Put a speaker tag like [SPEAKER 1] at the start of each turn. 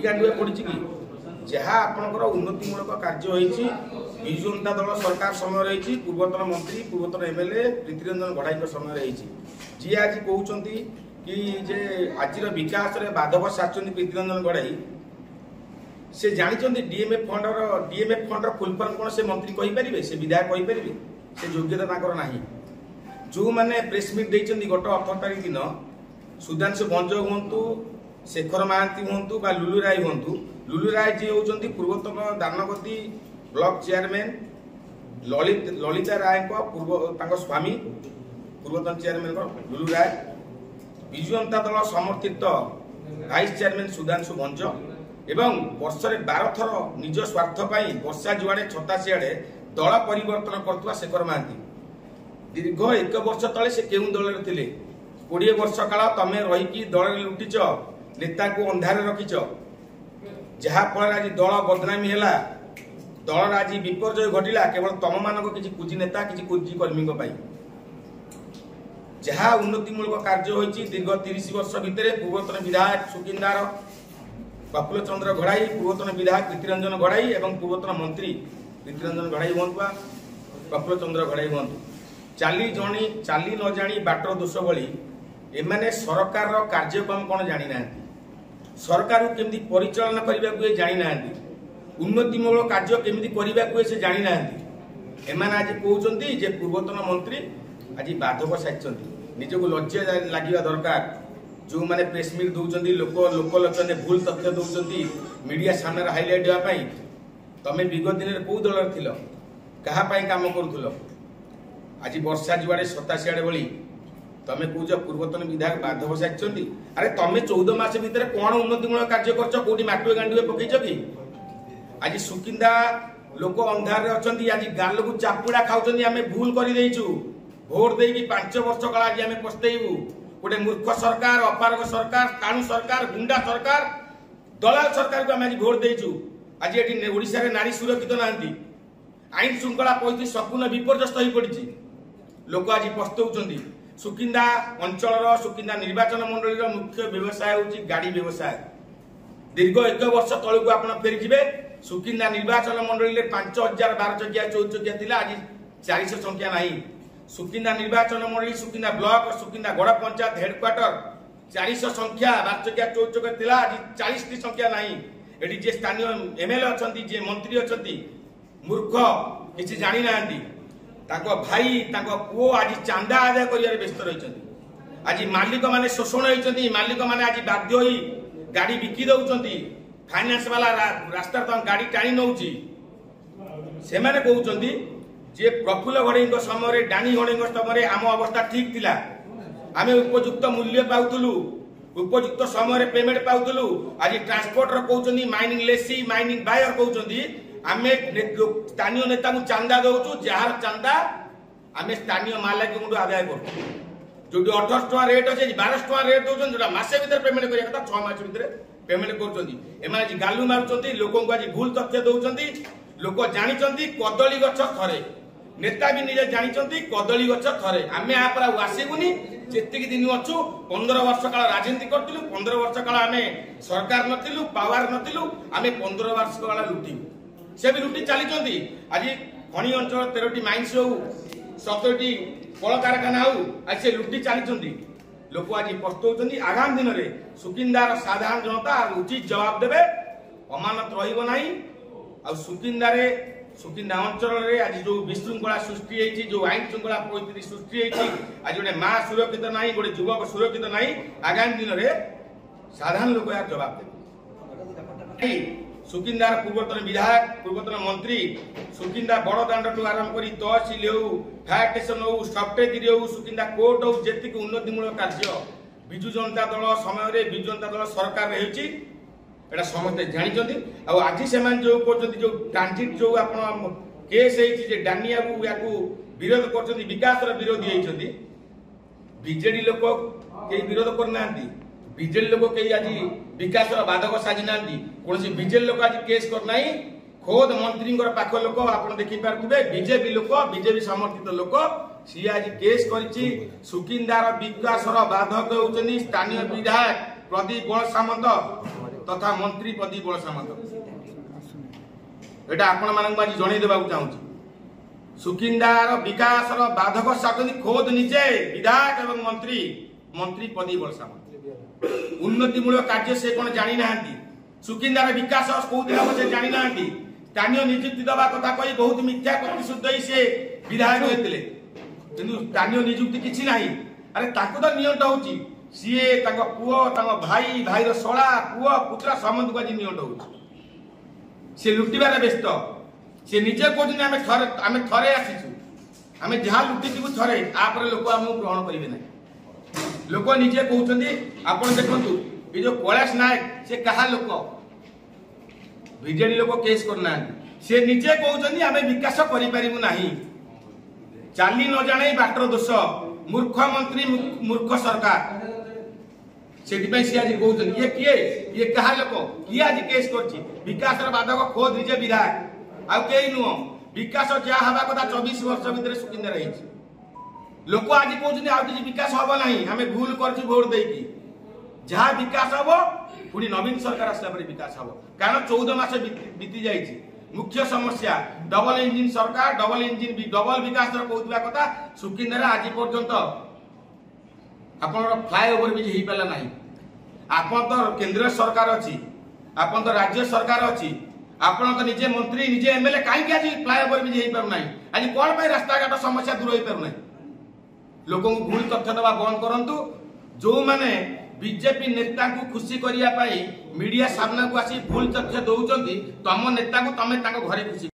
[SPEAKER 1] गांडुआ पड़ी कि जहाँ आपणकर उन्नतिमूलक कार्य होती विजु जनता दल सरकार समय रही पूर्वतन मंत्री पूर्वतन एमएलए प्रीतिरंजन गढ़ाई समय रही जी आज कहते कि जे आज विकास रे बाधक साधुंट प्रीतिरंजन गढ़ाई से जानते डीएमएफ फंडर फुल फर्म कौन से मंत्री कहींपर से विधायक कहींपर से योग्यता ना जो मैंने प्रेसमिट देते गत 18 तारीख दिन सुधांशु भंज हूँ शेखर महांती हूँ बा लुलु राय हूँ लुलु राय जी होती पूर्वतन दानगति ब्लॉक चेयरमैन ललिता राय पूर्व स्वामी पूर्वतन चेयरमैन लुलु राय विजु जनता दल समर्थित वाइस चेयरमैन सुधांशु भंज एवं वर्षे 12 थर निज स्वार्थ वर्षा जुआड़े छता सियाड़े दल परिवर्तन करथुवा शेखर महांती दीर्घ 1 वर्ष तले से केउं दल रे थिले 20 वर्ष काल तमे रही दल लुटिच नेता को अंधार रखिच जहा फल आज दल बदनामी है दल आज विपर्जय घटिला केवल तम मानक किसी कुजी नेता किसी कुजी कर्मी जहा उन्नतिमूलक कार्य होती दीर्घ 30 वर्ष भितर पूर्वतन विधायक सुकिंदार प्रफुल्ल चंद्र गढ़ाई पूर्वतन विधायक प्रीतिरंजन गढ़ाई एवं पूर्वतन मंत्री प्रीतिरंजन गढ़ाई हूँ प्रफुल्ल चंद्र गढ़ाई हूँ चाली न जानी बाटर दोष भली एमाने सरकार कार्यक्रम कौन जानी ना सरकार केमती परिचालन करने जानी ना उन्नतिमूलक कार्य केमती करने से जानी ना एमाने आज कहते जे पूर्वतन मंत्री आज बाधक साजिंट निजक लज्जा लगे दरकार जो मैंने प्रेसमिट दौरान लोकलोचन भूल तथ्य दौरान मीडिया सामने हाइलाइट होगापी तमें विगत दिन कौ दल थिल क्या कम करूल आज वर्षा जुआड़े सता सियाड़े भली तमें कौच पूर्वतन विधायक बाधक साजिंट अरे तमें 14 मास भितर कौन उन्नतिमूलक कार्य कर माटुए गांडुए पकईच कि आज सुकिंदा लोक अंधार अच्छा आज गाल को चापुड़ा खाऊँ आम भूल कर भोट दे 5 वर्ष काल आज आम पछतबू गोटे मूर्ख सरकार अपारग सरकार काणु सरकार गुंडा सरकार दलाल सरकार को आम आज भोट देचु आज ये ओडिशा रे नारी सुरक्षित ना आईन श्रृंखला परिस्थिति संपूर्ण विपर्यस्त हो पड़ी लोक आज पछतौंट सुकिंदा अंचल सुकिंदा निर्वाचन मंडली मुख्य व्यवसाय होची गाड़ी व्यवसाय दीर्घ 1 वर्ष तलू को आप फेरी सुकिंदा निर्वाचन मंडली 5000 12 चकिया 14 चकिया थिला आज 400 संख्या नहीं सुकिंदा निर्वाचन मंडली सुकिंदा ब्लॉक सुकिंदा गड़ पंचायत हेडक्वार्टर 400 संख्या 12 चकिया 14 चकिया थिला आज 40 टी संख्या नहीं एटी जे स्थानीय एमएलए अछंती जे मंत्री अछंती मूर्ख किसी जानी ना भाई पुओ आज चांदा आदाय कर व्यस्त रही आज मालिक माने शोषण होती मालिक माने आज बाध्य होई गाड़ी बिकी दौरान फाइनान्स वाला रास्ता गाड़ी टाणी नौ से कहते जे प्रफुल्ल गढ़ई समय डाणी गढ़ई समय आम अवस्था ठीक थिला आम उपयुक्त मूल्य पाऊलु उपयुक्त समय पेमेंट पाऊलु आज ट्रांसपोर्टर कहते माइनिंग लेसी माइनिंग बायर कहते आम स्थानीय नेता को चांदा दौचु जार चांदा आम स्थानीय मालिक आदाय कर जो 18 टका रेट अच्छे 12 टका रेट दौरान जो मसे भर पेमेंट करा 6 मास भर पेमेंट कर गालु मारुंट लोक आज भूल तथ्य दौरान लोक जानते कदली गछ थरे नेता भी निजे जानते कदली गछ थरे आम यहाँ आसबुनि जी दिन अच्छु 15 वर्ष काल राजनीति करूँ 15 वर्ष काल आम सरकार नथिलु पावर नथिलु आम 15 वर्ष काल लुटिबू से भी लुटी चली आज खनि अंचल 13टी माइन्स हो 17टी कल कारखाना हो आज से लुटी चली लोक आज पछतौंट आगामी दिन में सुकिंदार साधारण जनता उचित जवाब देवे अमानत रही सुकिंदा अंचल आज जो विशृंखला सृष्टि होती जो आईन श्रृंखला परिस्थिति सृष्टि होती आज गोटे माँ सुरक्षित ना गोटे युवक सुरक्षित ना आगामी दिन में साधारण लोक यार जवाब देवे सुकिंदार पूर्वतन विधायक पूर्वतन मंत्री सुकिंदा बड़ दांड टू आरंभ कर तहसिल हो फायर स्टेशन हो सफ्टेज हो सुकिंदा कोर्ट हो जी उन्नतिमूलक कार्य विजु जनता दल समय विजु जनता दल सरकार रही समस्ते जानते आज से जो कहते जो ट्रांजिट जो आप केस है डानिया को विरोध कर विकास विरोधी होती बीजेडी लोक कई विरोध करना बीजेडी लोक कई आज विकास बाधक साजी ना कौन बीजेडी लोक आज केस करना खोद मंत्री पाख लोक आप देखिपे बीजेपी लोक बीजेपी समर्थित लोक सी आज केस कर सुकिंदार विकास बाधक होती स्थानीय विधायक प्रदीप गणेश सामंत तथा मंत्री पदी बल सामंत एटा आपण मानक आज जणै देबा चाहूची सुकिंदार विकास बाधक साधन खोद निजे विधायक एवं मंत्री पदी बल सामंत उन्नतिमूलक कार्य से कौन जानी ना सुकिंदार विकास कौन से जानी ना स्थानीय नियुक्ति दबा कथा कही बहुत मिथ्या प्रतिशुद्ध से विधायक होते किंतु स्थानीय नियुक्ति किसी ना अरे ताकू तो नियंट होची सीए पुओ भाई भाईर शला पुओ पुत्र समस्त को आज नियंट हो सी लुटिबार व्यस्त सी निजे कहते आम थरे आसीचु आम जहाँ लुटिबू थरे आप लोक आम ग्रहण करेंगे ना लोक निजे कहते आप देखु ये जो कैलाश नायक से कहा लोक बीजेडी लोक केस करना सी निजे कहते आम विकास करूँ ना चाली न जाने बाटर दोष मूर्ख मंत्री मूर्ख सरकार से आज कहते ये किए ये कहा लोक किए आज केस कर विकास बाधक खोद निजे विधायक आउ कई नुह विकास जहाँ हवा कथा 24 वर्ष भितर सुकिंदा रही लोक आज कहते आज किसी विकास हम ना आम भूल कर भोट देकी जहाँ विकास हम पुणी नवीन सरकार आसला विकास हम कारण 14 मास बीती जाइए मुख्य समस्या डबल इंजिन सरकार डबल इंजिन डबल विकास कहता कथा सुकिंदा आज पर्यंत आप फ्लाईओवर भी हो पाला ना आप तो केंद्र सरकार अच्छी आप तो राज्य सरकार अच्छी आप तो निजे मंत्री निजे एमएलए कहीं आज फ्लाईओवर भी हो पार ना आज कौन रास्ता घाट समस्या दूर हो पार ना लोक भूल तथ्य दवा बंद करूँ जो मैंने बीजेपी नेता को खुशी करने मीडिया सामना को आसी भूल तथ्य दौरान तुम नेता को तमें घरे खुशी